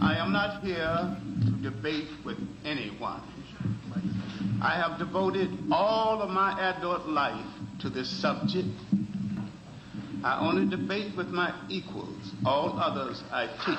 I am not here to debate with anyone. I have devoted all of my adult life to this subject. I only debate with my equals. All others I teach.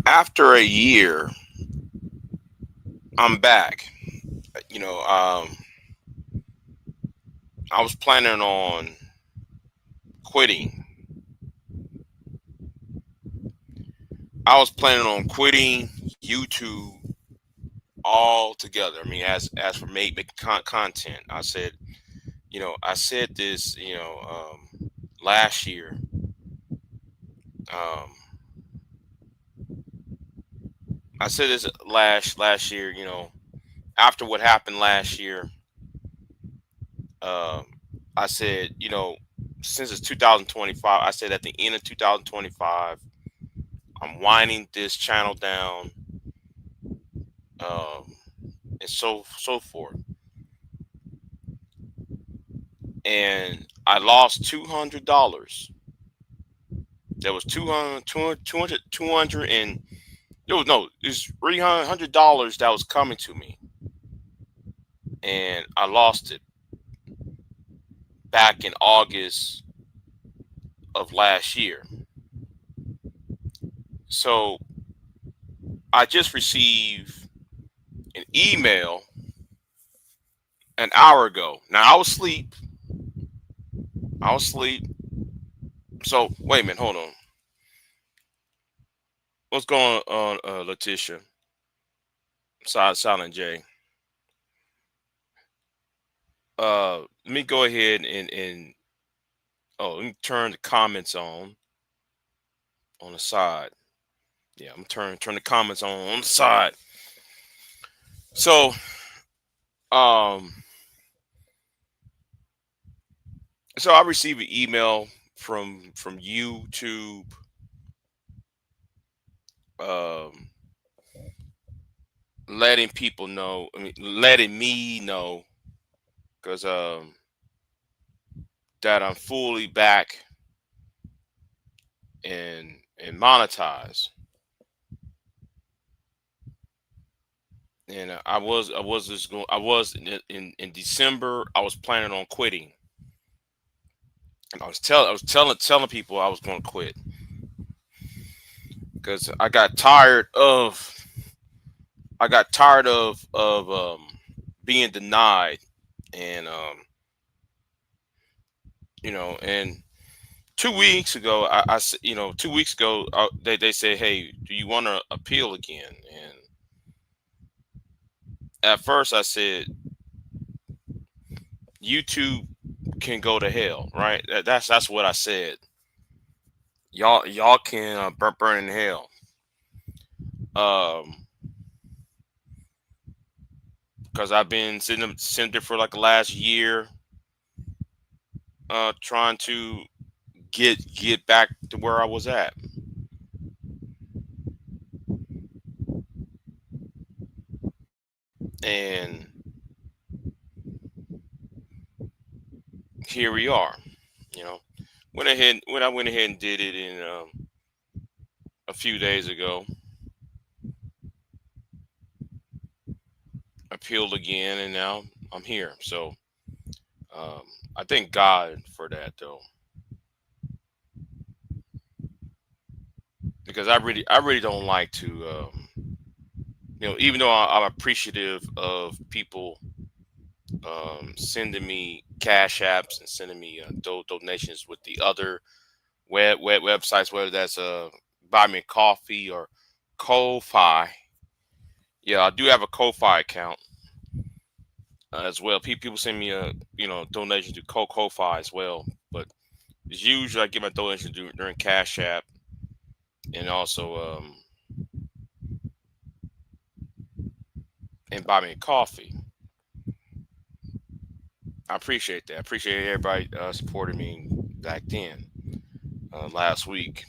After a year, I'm back. You know, I was planning on quitting. I was planning on quitting YouTube altogether. I mean, as for making content, I said, I said this, last year. Um, I said this last year. After what happened last year, um, I said, since it's 2025, I said at the end of 2025, I'm winding this channel down, um, and so forth. And I lost $200. There was 200, 200 and there was no, it's $300 that was coming to me, and I lost it back in August of last year. So I just received an email an hour ago. Now I was asleep. I was asleep. So wait a minute, hold on. What's going on, Letitia? Silent J. Let me go ahead and let me turn the comments on the side. Yeah, I'm turn the comments on the side. So um so I received an email from YouTube, um letting people know, I mean letting me know, because that I'm fully back and monetized. And I was just going I was in December I was planning on quitting. And I was telling people I was going to quit because I got tired of being denied. And and 2 weeks ago, 2 weeks ago, they said, hey, do you want to appeal again? And at first I said, YouTube can go to hell, right? That's what I said. Y'all can burn in hell. Um, because I've been sitting there for like the last year, trying to get back to where I was at. And here we are. You know, when I went ahead and did it in a few days ago, appealed again, and now I'm here. So um, I thank God for that, though, because I really don't like to, even though I'm appreciative of people sending me cash apps and sending me donations with the other websites, whether that's Buy Me Coffee or Ko-Fi. Yeah, I do have a Ko-Fi account as well. People send me a donation to Ko-Fi as well, but it's usually I get my donation during Cash App, and also and Buy Me Coffee. I appreciate that. I appreciate everybody supporting me back then. last week,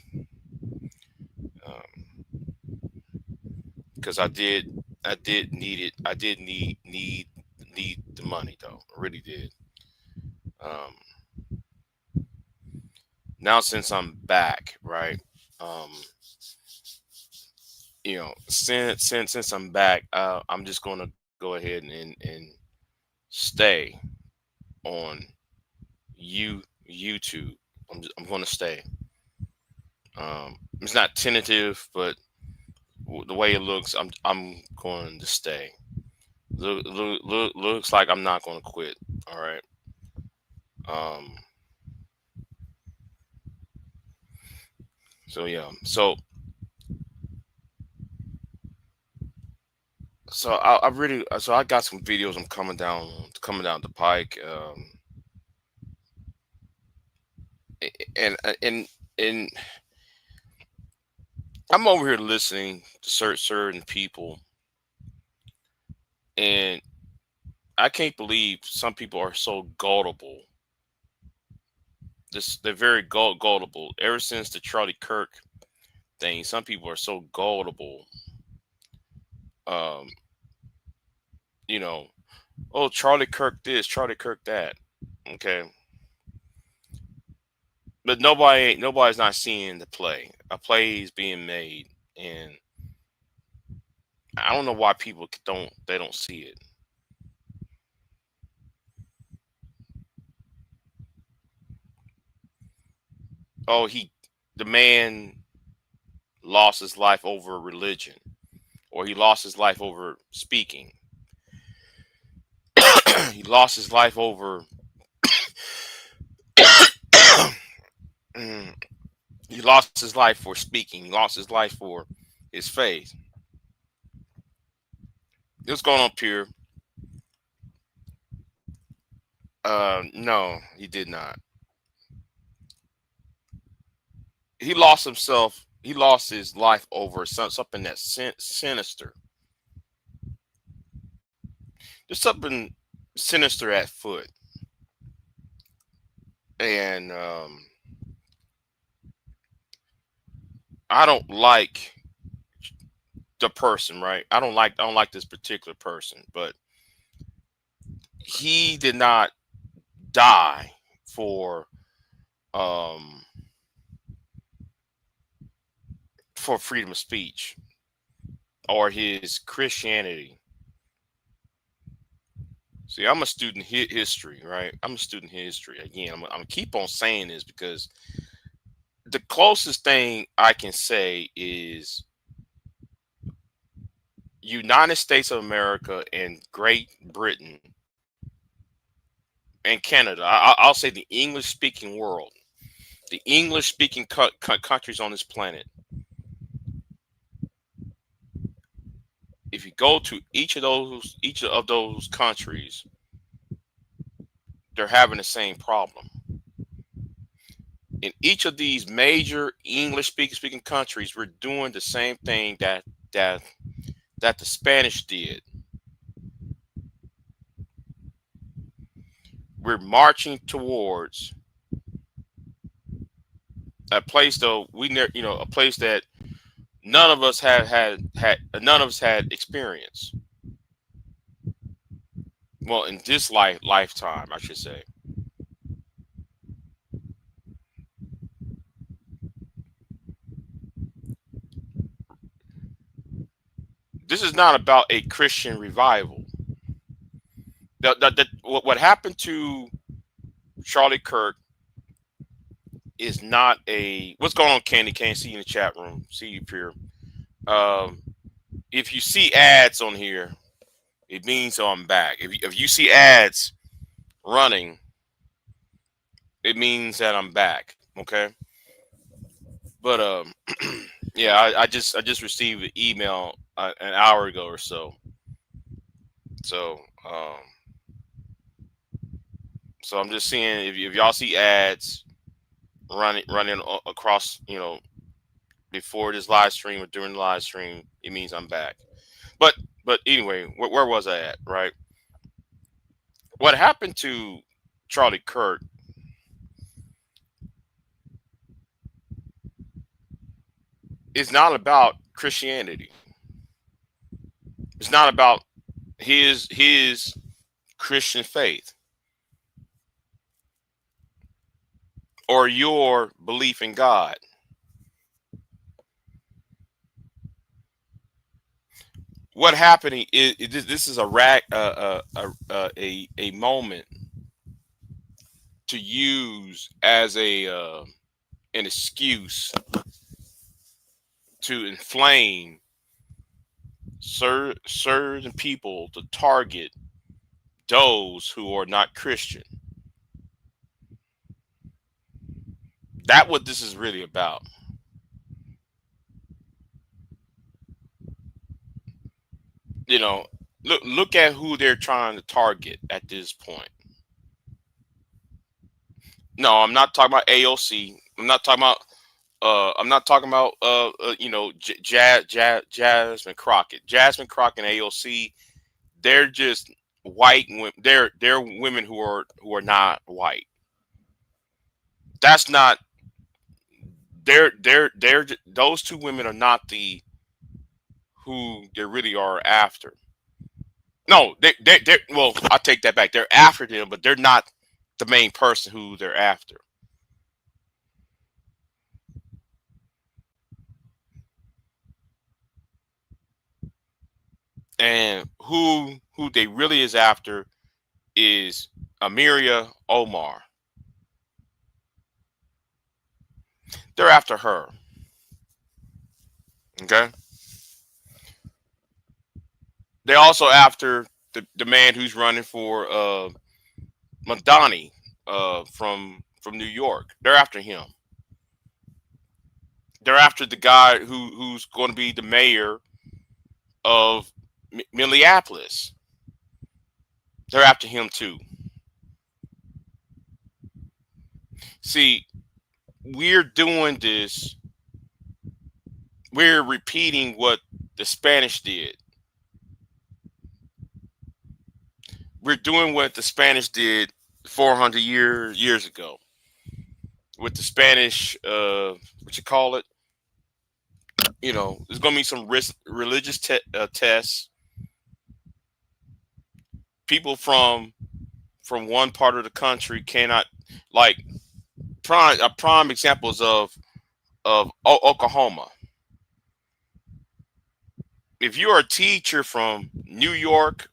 because I did need it. I did need the money though. I really did. Um, Now since I'm back, right? Um, since I'm back, I'm just gonna go ahead and stay on YouTube. I'm gonna stay. It's not tentative, but the way it looks, I'm going to stay. Looks like I'm not going to quit. All right. Um. So yeah. I really I got some videos. I'm coming down the pike. And and I'm over here listening to certain people, and I can't believe some people are so gullible. They're very gullible. Ever since the Charlie Kirk thing, some people are so gullible. Um, you know, oh, Charlie Kirk this, Charlie Kirk that. Okay, but nobody's not seeing the play. A play is being made, and I don't know why people don't see it. Oh, the man lost his life over religion, or he lost his life over speaking. He lost his life over. Mm, he lost his life for speaking. He lost his life for his faith. What's going on, Pierre? No, he did not. He lost himself. He lost his life over something that's sinister. There's something sinister at foot, and I don't like the person. Right? I don't like this particular person, but he did not die for um for freedom of speech or his Christianity. See, I'm a student history, right? I'm a student history. Again, I'm keep on saying this because the closest thing I can say is United States of America and Great Britain and Canada. I'll say the English speaking world, the English speaking countries on this planet. If you go to each of those countries, they're having the same problem. In each of these major English speaking countries, we're doing the same thing that that the Spanish did. We're marching towards a place, though a place that none of us none of us had experience. Well, in this lifetime, I should say. This is not about a Christian revival. What happened to Charlie Kirk is not a. What's going on, Candy? Can't see you in the chat room. See you here. Um, if you see ads on here, it means I'm back. If you see ads running, it means that I'm back. Okay. But yeah, I just received an email an hour ago or so. So so I'm just seeing if y'all see ads running across, before this live stream or during the live stream, it means I'm back. But anyway, where was I at? Right. What happened to Charlie Kirk is not about Christianity. It's not about his Christian faith or your belief in God. What happening is this is a moment to use as an excuse to inflame certain people to target those who are not Christian. That's what this is really about. You know, look at who they're trying to target at this point. No, I'm not talking about AOC. I'm not talking about Jasmine Crockett. Jasmine Crockett and AOC, they're just white women. They're women who are not white. That's not they're those two women are not the who they really are after. No, they well, I take that back. They're after them, but they're not the main person who they're after. And who they really is after is Amiria Omar. They're after her. Okay. They're also after the man who's running for Madani from New York. They're after him. They're after the guy who's going to be the mayor of Minneapolis. They're after him too. See, we're doing this. We're repeating what the Spanish did. We're doing what the Spanish did 400 years ago with the Spanish. What you call it? You know, there's going to be some religious tests. People from one part of the country cannot, like, prime examples of Oklahoma. If you're a teacher from New York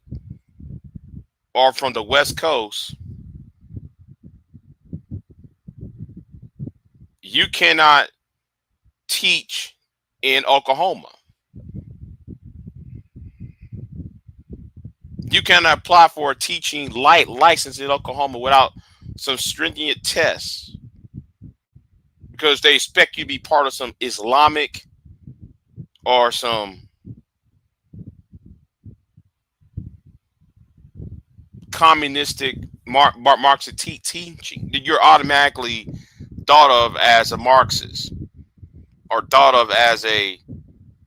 or from the West Coast, you cannot teach in Oklahoma. You cannot apply for a teaching license in Oklahoma without some stringent tests, because they expect you to be part of some Islamic or some communistic Marxist teaching that you're automatically thought of as a Marxist or thought of as a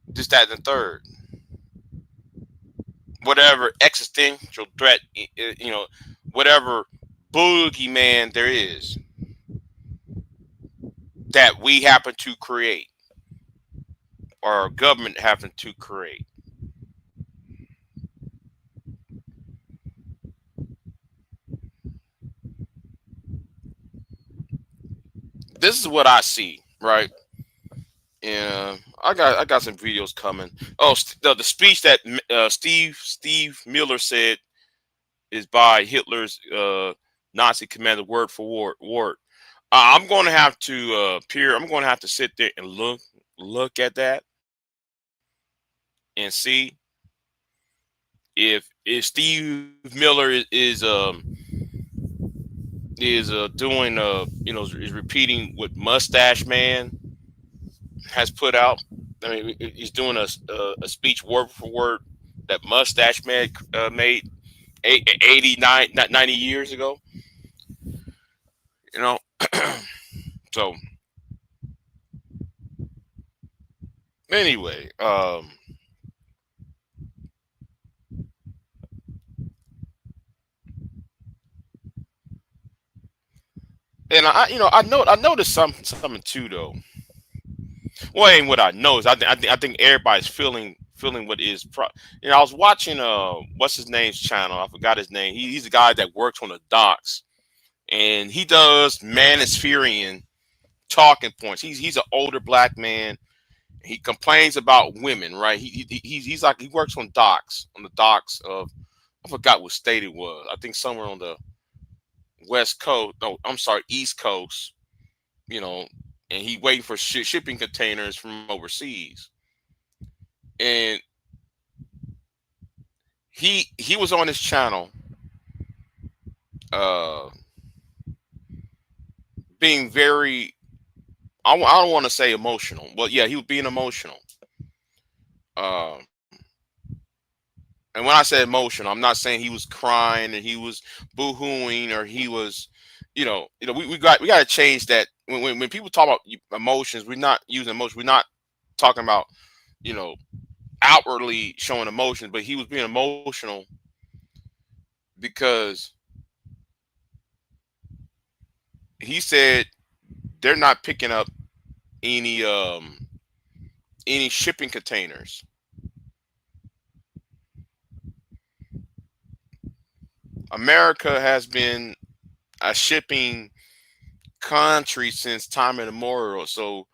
this, that, and the third. Whatever existential threat, whatever boogeyman there is that we happen to create or our government happen to create. This is what I see, right? And I got some videos coming. Oh, the speech that Steve Miller said is by Hitler's Nazi commander, word for word. I'm going to have to I'm going to have to sit there and look at that and see if Steve Miller is doing is repeating what Mustache Man has put out. I mean, he's doing a speech word for word that Mustache Man made 89, 90 years ago. You know, so anyway, and I noticed something too though. Well, ain't what I know is I think everybody's feeling what is you know, I was watching what's his name's channel. I forgot his name. He's a guy that works on the docks, and he does Manispherian talking points. He's an older black man. He complains about women, right? He's like he works on the docks of, I forgot what state it was. I think somewhere on the west coast. No, I'm sorry, east coast. You know, and he waiting for shipping containers from overseas. And he was on his channel, uh, being very, I don't want to say emotional. Well, yeah, he was being emotional. Uh, and when I say emotional, I'm not saying he was crying and he was boo-hooing or he was, we got to change that. When people talk about emotions, we're not using emotion. We're not talking about, you know, outwardly showing emotion, but he was being emotional because he said they're not picking up any any shipping containers. America has been a shipping country since time immemorial. So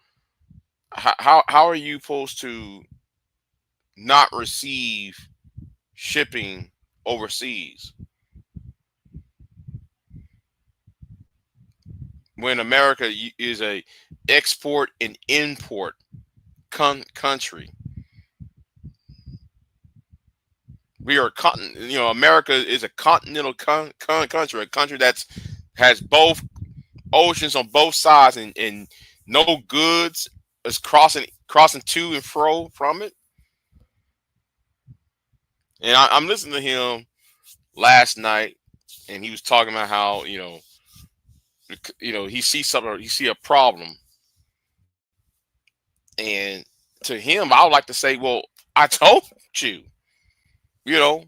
how are you supposed to not receive shipping overseas when America is a export and import country? We are America is a continental country, a country that's has both oceans on both sides, and no goods is crossing to and fro from it. And I'm listening to him last night, and he was talking about how he sees something, he see a problem, and to him, I would like to say, well, I told you, you know,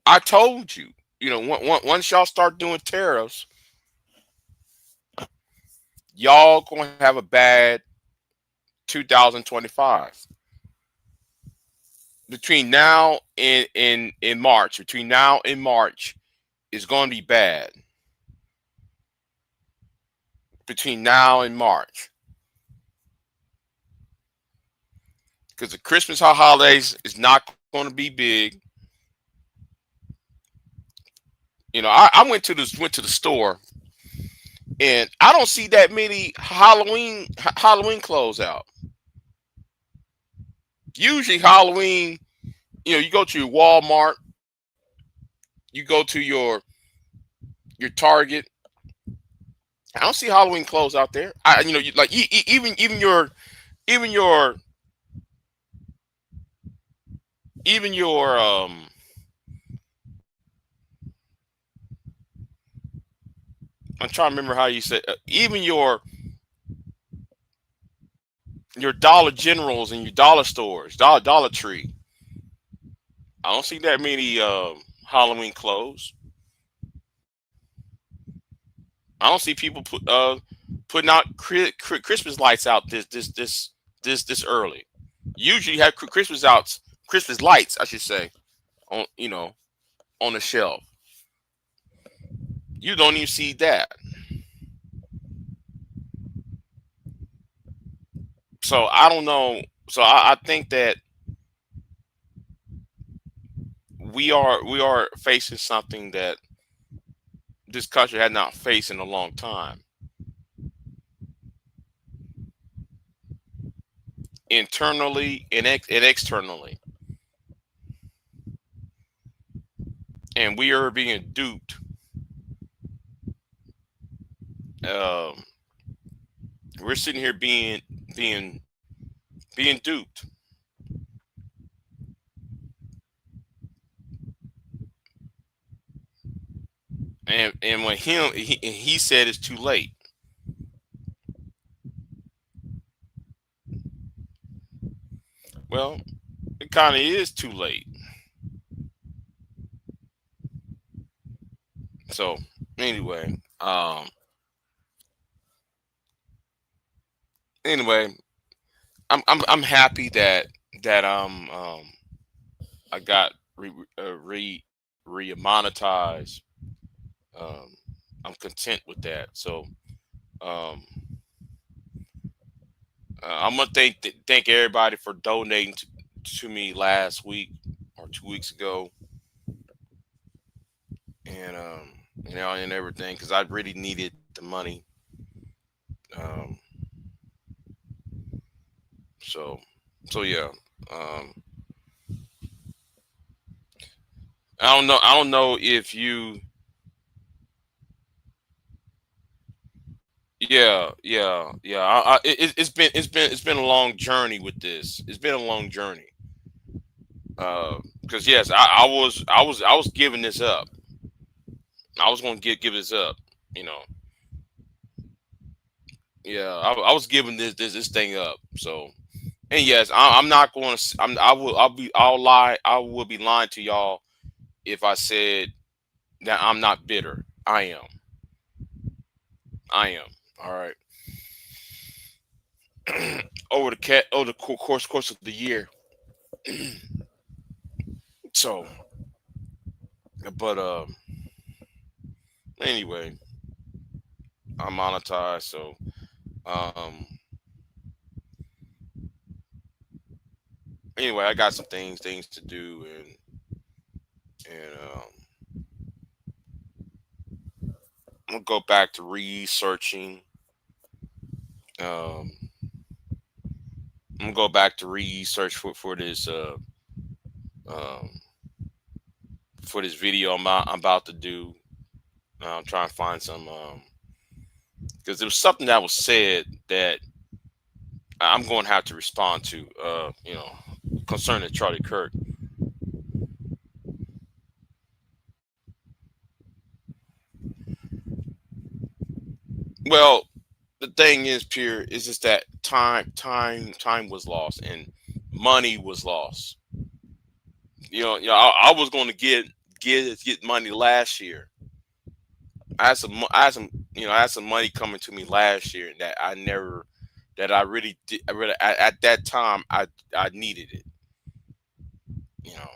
I told you, once y'all start doing tariffs, y'all gonna have a bad 2025. Between now and in March, between now and March, is going to be bad. Between now and March, because the Christmas holidays is not going to be big. I went to the store, and I don't see that many Halloween clothes out. Usually Halloween, you go to your Walmart, you go to your Target. I don't see Halloween clothes out there. Even your even your I'm trying to remember how you said even your Dollar Generals and your dollar stores, Dollar Tree. I don't see that many Halloween clothes. I don't see people putting out Christmas lights out this early. Usually you have Christmas lights, I should say, on on the shelf. You don't even see that. So I don't know. So I think that we are facing something that this country had not faced in a long time, internally and externally, and we are being duped. Um, we're sitting here being being duped, and when he said it's too late. Well, it kind of is too late. So anyway, anyway, I'm happy that I got re monetized. Um, I'm content with that. So um, I'm gonna thank everybody for donating to me last week or 2 weeks ago, and and everything because I really needed the money. Um, so yeah. Um, I don't know if you. Yeah. It's been a long journey with this. It's been a long journey. Because yes, I was giving this up. I was gonna give this up. You know. Yeah, I was giving this thing up. So and yes, I'm not going to. I'll lie. I will be lying to y'all if I said that I'm not bitter. I am. I am. All right. Over the course of the year. So, but anyway, I'm monetized. So um, anyway, I got some things to do, and I'm gonna go back to researching. Um, I'm gonna go back to research um for this video I'm about to do. I'm trying to find some because there was something that was said that I'm going to have to respond to. Concerning Charlie Kirk. Well, the thing is, Pierre, is just that time was lost and money was lost. I was going to get money last year. I had some, I had some money coming to me last year that I never, that I really did. I really, at that time, I needed it. You know,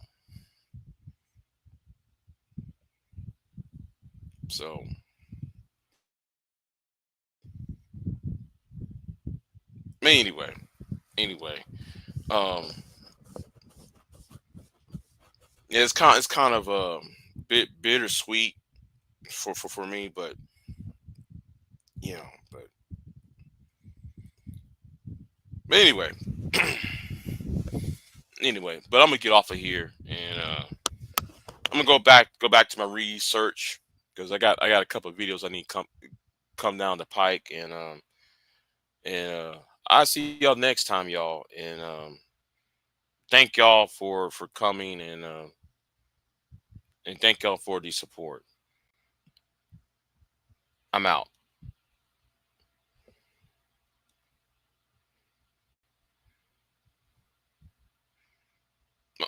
so anyway, anyway, um, yeah, it's kind of bit bittersweet for me, but you know, but anyway, anyway, but I'm gonna get off of here and I'm gonna go back to my research because I got a couple of videos I need come down the pike and I'll see y'all next time, y'all, and thank y'all for coming and thank y'all for the support. I'm out.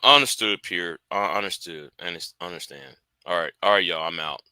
Understood, Pierre. Understood. And understand. All right, y'all. I'm out.